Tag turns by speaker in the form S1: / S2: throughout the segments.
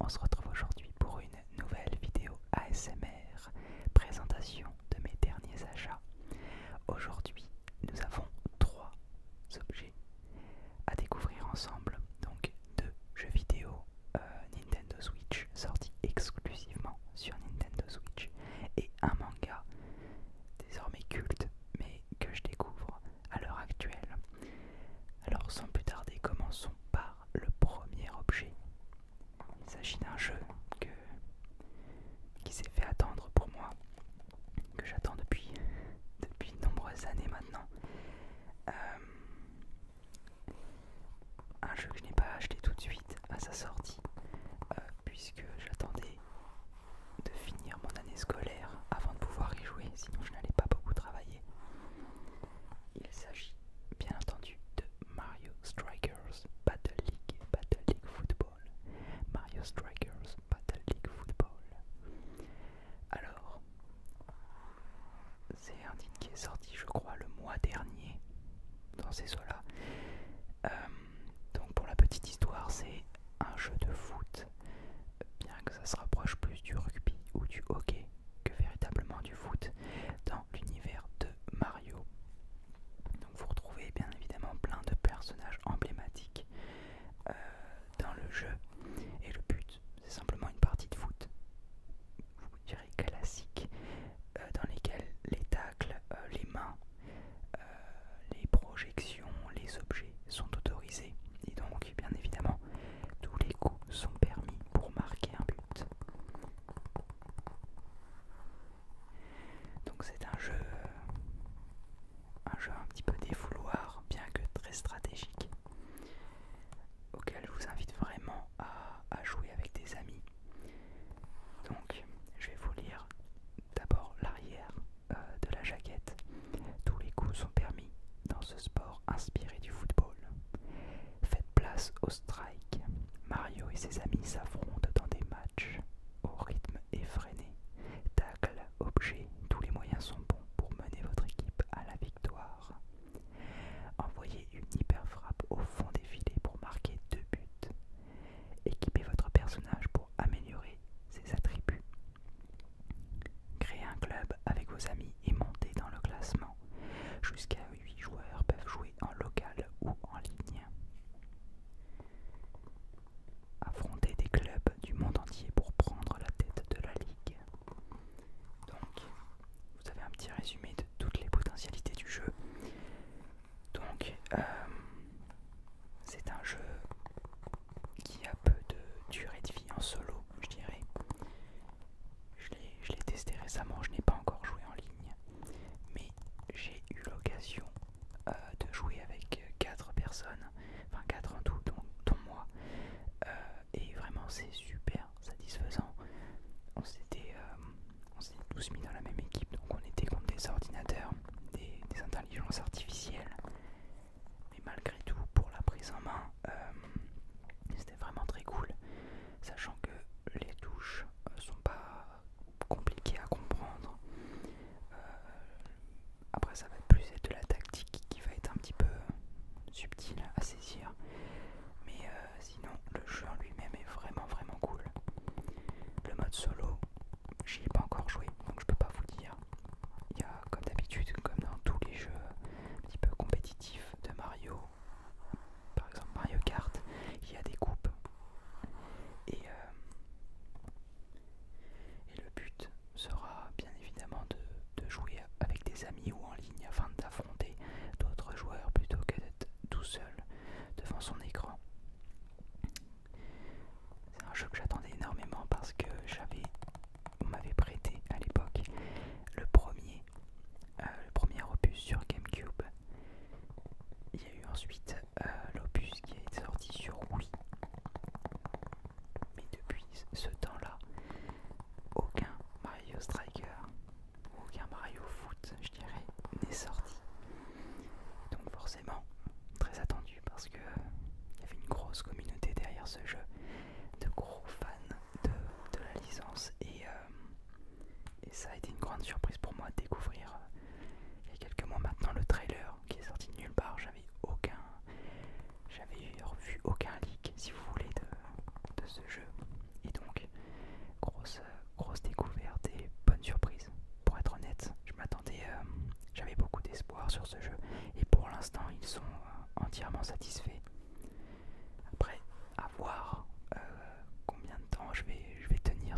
S1: on se retrouve aujourd'hui pour une nouvelle vidéo ASMR, présentation de mes derniers achats. Aujourd'hui, nous avons 3 objets à découvrir ensemble, donc 2 jeux vidéo Nintendo Switch sortis exclusivement sur Nintendo Switch et un manga désormais culte mais que je découvre à l'heure actuelle. Alors sans plus tarder, commençons par le premier objet. Il s'agit d'un jeu qui s'est fait attendre pour moi, que j'attends depuis de nombreuses années maintenant. Un jeu que je n'ai pas acheté tout de suite à sa sortie, puisque j'attendais de finir mon année scolaire avant de pouvoir y jouer, sinon je n'allais pas beaucoup travailler. Il s'agit bien entendu de Mario Strikers Battle League Football. Mario Strikers Battle League Football. Alors, c'est un titre qui est sorti, je crois, le mois dernier, dans ces eaux-là. Donc pour la petite histoire, c'est un jeu de foot, bien que ça se rapproche plus du rugby ou du hockey que véritablement du foot dans l'univers de Mario. Donc vous retrouvez bien évidemment plein de personnages emblématiques dans le jeu, et le but c'est simplement une partie de foot, vous direz classique, dans lesquelles les tacles, les mains, les projections, les objets sont autorisés, et donc bien évidemment tous les coups sont permis pour marquer un but. Donc c'est un jeu un petit peu défouloir, bien que très stratégique, auquel je vous invite vraiment à jouer avec des amis. Donc je vais vous lire d'abord l'arrière de la jaquette. Tous les coups sont permis dans ce sport inspiré du football. Faites place au strike. Mario et ses amis s'affrontent dans des matchs au rythme effréné. Tacle, objet, tous les moyens sont bons pour mener votre équipe à la victoire. Envoyez une hyper frappe au fond des filets pour marquer 2 buts. Équipez votre personnage pour améliorer ses attributs. Créez un club avec vos amis et montez dans le classement. Jusqu'à 8 joueurs peuvent jouer en local ou en ligne. Affrontez des clubs du monde entier pour prendre la tête de la ligue. Donc, vous avez un petit résumé de toutes les potentialités du jeu. Donc, c'est un jeu qui a peu de durée de vie en solo, je dirais. Je l'ai testé récemment, je n'ai pas encore joué en ligne, mais j'ai eu l'occasion de jouer avec 4 personnes, enfin 4 en tout, dont moi, et vraiment c'est super satisfaisant. On s'était tous mis dans la même équipe, donc on était contre des ordinateurs, des intelligences artificielles, mais malgré tout, pour la prise en main, c'était vraiment très cool, sachant que les touches sont pas compliquées à comprendre. Après ça va plus être de la tactique qui va être un petit peu subtile à saisir, mais sinon le jeu en lui-même est vraiment cool. Le mode solo, j'y ai pas encore joué, donc je peux pas vous dire. Il y a comme d'habitude, comme dans tous les jeux un petit peu compétitifs de Mario, par exemple Mario Kart, il y a des coupes, et le but sera bien évidemment de jouer avec des amis ou en ligne afin d'affronter d'autres joueurs plutôt que d'être tout seul devant son écran. C'est un jeu que j'attendais énormément parce que on m'avait prêté à l'époque le premier opus sur GameCube. Il y a eu ensuite l'opus qui a été sorti sur Wii. Mais depuis ce temps-là, aucun Mario Striker, aucun Mario Foot, je dirais, n'est sorti. Donc forcément, très attendu parce que il y avait une grosse communauté derrière ce jeu, de gros fans de la licence, et ça a été une grande surprise pour moi de découvrir il y a quelques mois maintenant le trailer qui est sorti de nulle part. J'avais vu aucun leak, si vous voulez, de ce jeu, et donc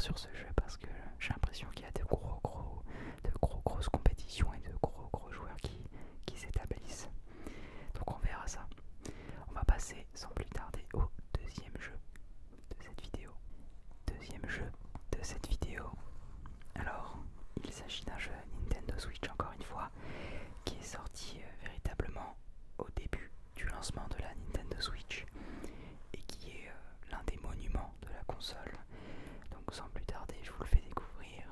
S1: sur ce jeu parce que j'ai l'impression qu'il y a de grosses compétitions et de gros joueurs qui s'établissent. Donc on verra ça. On va passer sans plus tarder au deuxième jeu de cette vidéo. Deuxième jeu de cette vidéo. Alors, il s'agit d'un jeu Nintendo Switch encore une fois, qui est sorti véritablement au début du lancement de la Nintendo Switch et qui est l'un des monuments de la console. Donc sans plus tarder, je vous le fais découvrir.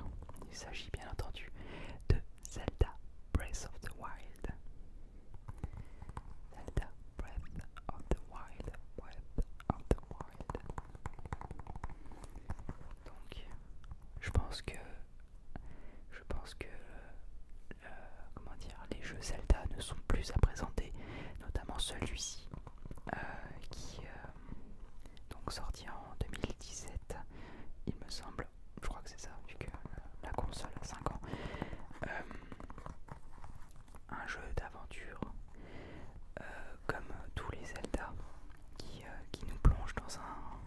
S1: Il s'agit bien entendu de Zelda Breath of the Wild. Zelda Breath of the Wild. Breath of the Wild. Donc, je pense que comment dire, les jeux Zelda ne sont plus à présenter, notamment celui-ci qui donc sorti en 2017, il me semble. Je crois que c'est ça, vu que la console a 5 ans. Un jeu d'aventure comme tous les Zelda qui nous plonge dans un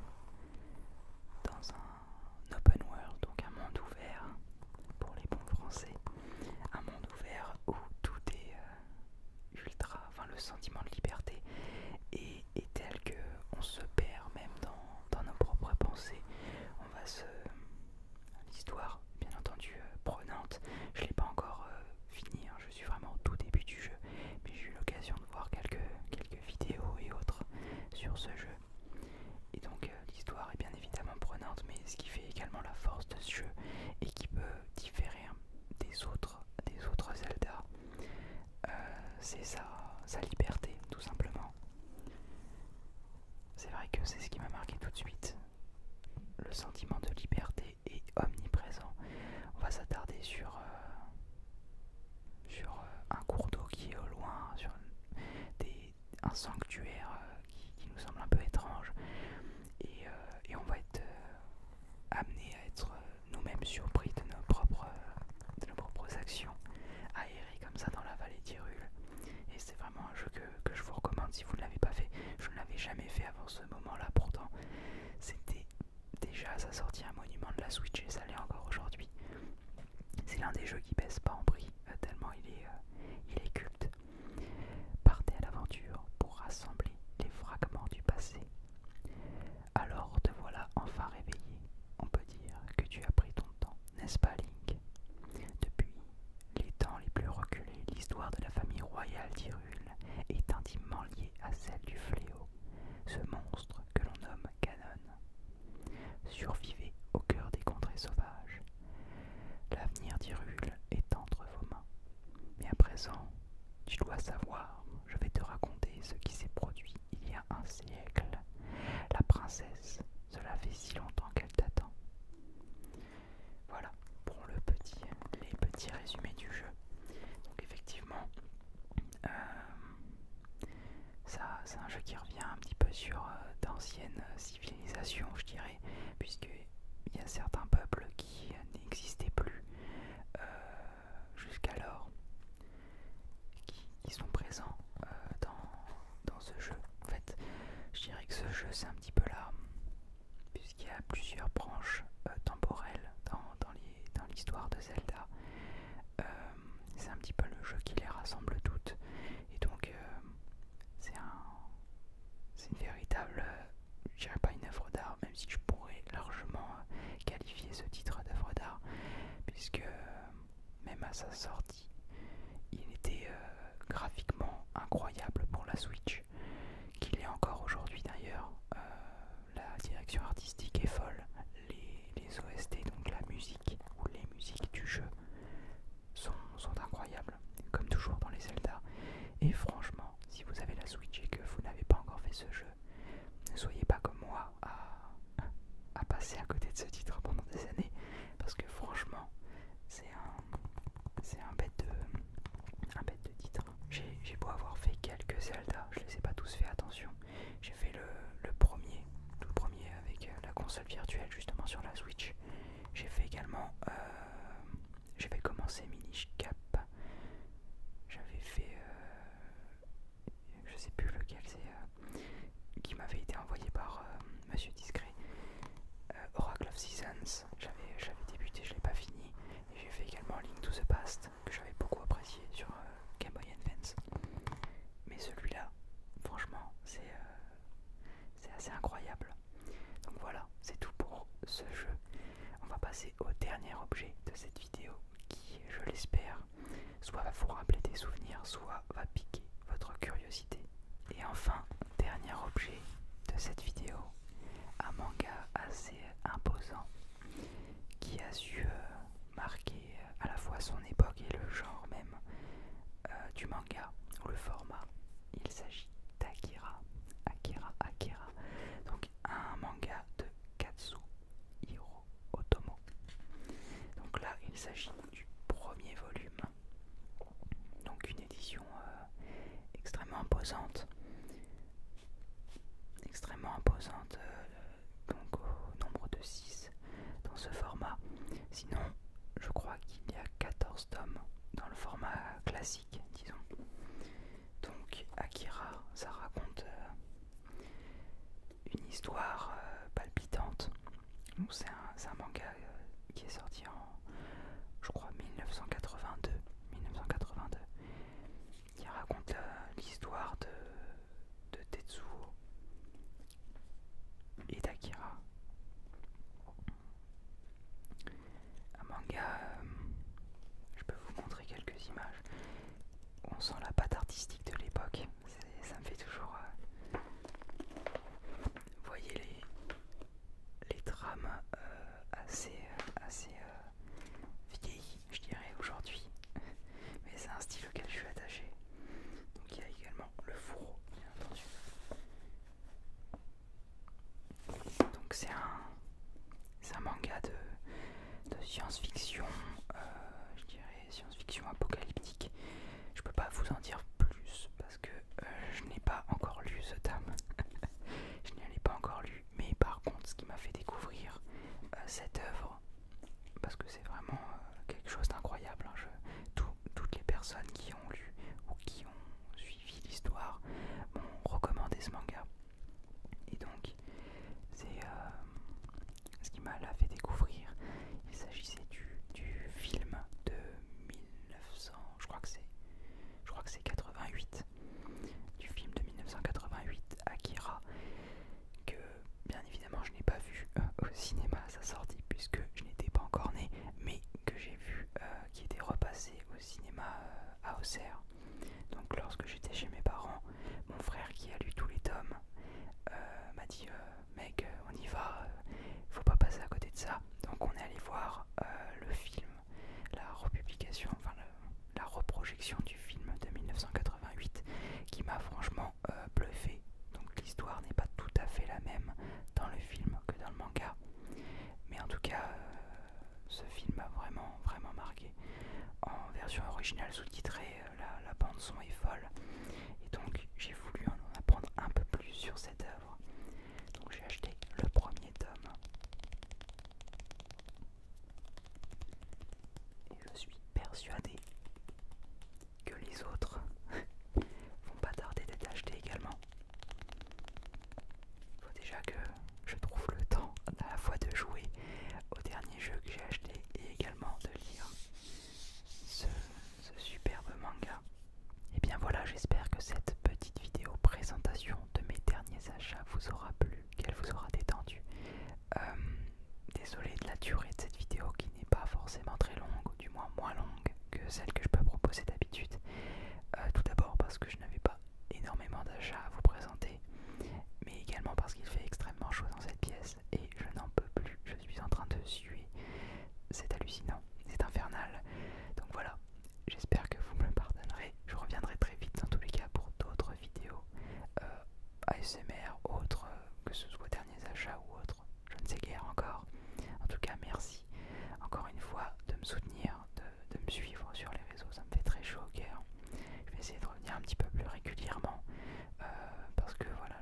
S1: open world, donc un monde ouvert pour les bons français, un monde ouvert où tout est enfin le sentiment de liberté est tel que on se perd même dans nos propres pensées. L'histoire, bien entendu, prenante. Je l'ai pas encore fini, hein, je suis vraiment au tout début du jeu, mais j'ai eu l'occasion de voir quelques vidéos et autres sur ce jeu. Et donc l'histoire est bien évidemment prenante, mais ce qui fait également la force de ce jeu et qui peut différer des autres Zelda, c'est sa liberté, tout simplement. C'est vrai que c'est ce qui m'a marqué tout de suite. Le sentiment de liberté est omniprésent. On va s'attarder sur un cours d'eau qui est au loin, sur un sanctuaire qui nous semble un peu étrange, et on va être amené à être nous-mêmes surpris de nos propres actions, à errer comme ça dans la vallée d'Hyrule. Et c'est vraiment un jeu que je vous recommande si vous ne l'avez pas fait. Je ne l'avais jamais fait avant ce moment-là, pourtant c'était déjà à sa sortie un monument de la Switch et ça l'est encore aujourd'hui. C'est l'un des jeux qui baisse pas en prix, tellement il est culte. Partez à l'aventure pour rassembler les fragments du passé. Alors te voilà enfin réveillé. On peut dire que tu as pris ton temps, n'est-ce pas Link? Depuis les temps les plus reculés, l'histoire de la famille royale d'Hyrule est intimement liée à celle du fléau, ce monstre que l'on nomme Ganon. Survivez au cœur des contrées sauvages. L'avenir d'Hyrule est entre vos mains. Mais à présent, tu dois savoir, je vais te raconter ce qui s'est produit il y a un siècle. La princesse, cela fait si longtemps qu'elle t'attend. Voilà pour les petits résumés du jeu. Donc effectivement, ça c'est un jeu qui revient un petit peu sur d'anciennes civilisations, je dirais, puisqu'il y a certains peuples qui n'existaient plus jusqu'alors, qui sont présents dans ce jeu. En fait, je dirais que ce jeu c'est un petit peu là, puisqu'il y a plusieurs branches temporelles dans l'histoire de Zelda. C'est un petit peu le jeu qui les rassemble toutes, et donc c'est une véritable, je dirais pas une œuvre d'art, même si je pourrais largement qualifier ce titre d'œuvre d'art, puisque même à sa sortie, il était graphiquement incroyable pour la Switch, qu'il est encore aujourd'hui d'ailleurs. La direction artistique est folle, les OST, donc la musique ou les musiques du jeu sont incroyables, comme toujours dans les Zelda. Et franchement, si vous avez la Switch et que vous n'avez pas encore fait ce jeu, ne soyez pas comme moi à passer à côté de ce titre pendant des années, parce que franchement, c'est un bête de titre. J'ai beau avoir fait quelques Zelda, je les ai pas tous fait, attention. J'ai fait tout le premier avec la console virtuelle justement sur la Switch. J'ai fait également, j'avais commencé Minish Cap. J'avais fait, je sais plus lequel c'est, qui m'avait été envoyé par Monsieur Discret. Oracle of Seasons. J'avais objet de cette vidéo qui, je l'espère, soit va vous rappeler des souvenirs, soit va piquer votre curiosité. Et enfin, dernier objet de cette vidéo, un manga assez imposant qui a su marquer à la fois son époque et le genre même du manga ou le format. Il s'agit d'Akira. Akira. Donc un manga de Katsuhiro Otomo. Donc là, il s'agit du premier volume. Donc une édition extrêmement imposante. Donc au nombre de 6 dans ce format. Sinon, je crois qu'il y a 14 tomes dans le format classique, disons. Donc Akira, ça raconte une histoire palpitante. C'est un manga qui est sorti en, je crois, 1982, qui raconte l'histoire de Tetsuo et d'Akira. Un manga, je peux vous montrer quelques images. On sent la patte artistique de l'époque. Ça me fait toujours... vous voyez les trames assez vieillies, je dirais, aujourd'hui. Mais c'est un style auquel je suis attaché. Donc il y a également le fourreau, bien entendu. Donc c'est un manga de science-fiction, je dirais science-fiction apocalyptique. Je peux pas vous en dire plus parce que je n'ai pas encore lu ce tome. Je ne l'ai pas encore lu, mais par contre ce qui m'a fait découvrir cette œuvre, parce que c'est vraiment quelque chose d'incroyable, hein. Toutes les personnes qui ont lu ou qui ont suivi l'histoire m'ont recommandé ce manga. Et donc c'est ce qui m'a fait découvrir. Il s'agissait du film de 1900, je crois que c'est 88, du film de 1988 Akira, que bien évidemment je n'ai pas vu au cinéma à sa sortie puisque je n'étais pas encore né, mais que j'ai vu qui était repassé au cinéma à Auxerre. Donc lorsque j'étais chez mes parents, mon frère qui a lu tous les tomes m'a dit mec, on y va, faut pas passer à côté de ça. Donc on est allé voir le film, la republication, enfin la reprojection du film de 1988 qui m'a franchement bluffé. Donc l'histoire n'est pas tout à fait la même dans le film que dans le manga, mais en tout cas ce film m'a vraiment marqué. En version originale sous-titrée, la bande son est folle et donc j'ai voulu en apprendre un peu plus sur cette œuvre. Donc j'ai acheté le premier tome et je suis persuadé que les autres vont pas tarder d'être achetés également. Il faut déjà que je trouve le temps à la fois de jouer au dernier jeu que j'ai acheté et également de lire ce superbe manga. Et bien voilà, j'espère que cette petite vidéo présentation de mes derniers achats vous aura plu, qu'elle vous aura détendu. Désolé de la durée de cette vidéo qui n'est pas forcément très longue, ou du moins moins longue que celle que je peux proposer d'habitude. Tout d'abord parce que je n'avais pas énormément d'achats à vous présenter, mais également parce qu'il fait extrêmement chaud dans cette pièce et je n'en peux plus, je suis en train de suer. C'est hallucinant, c'est infernal. Donc voilà, j'espère que vous me le pardonnerez. Je reviendrai très vite dans tous les cas pour d'autres vidéos ASMR, autres, que ce soit derniers achats ou autres, je ne sais guère encore. En tout cas, merci encore une fois de me soutenir, de me suivre sur les réseaux, ça me fait très chaud au cœur. Je vais essayer de revenir un petit peu plus régulièrement parce que voilà,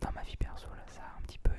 S1: dans ma vie perso là, ça a un petit peu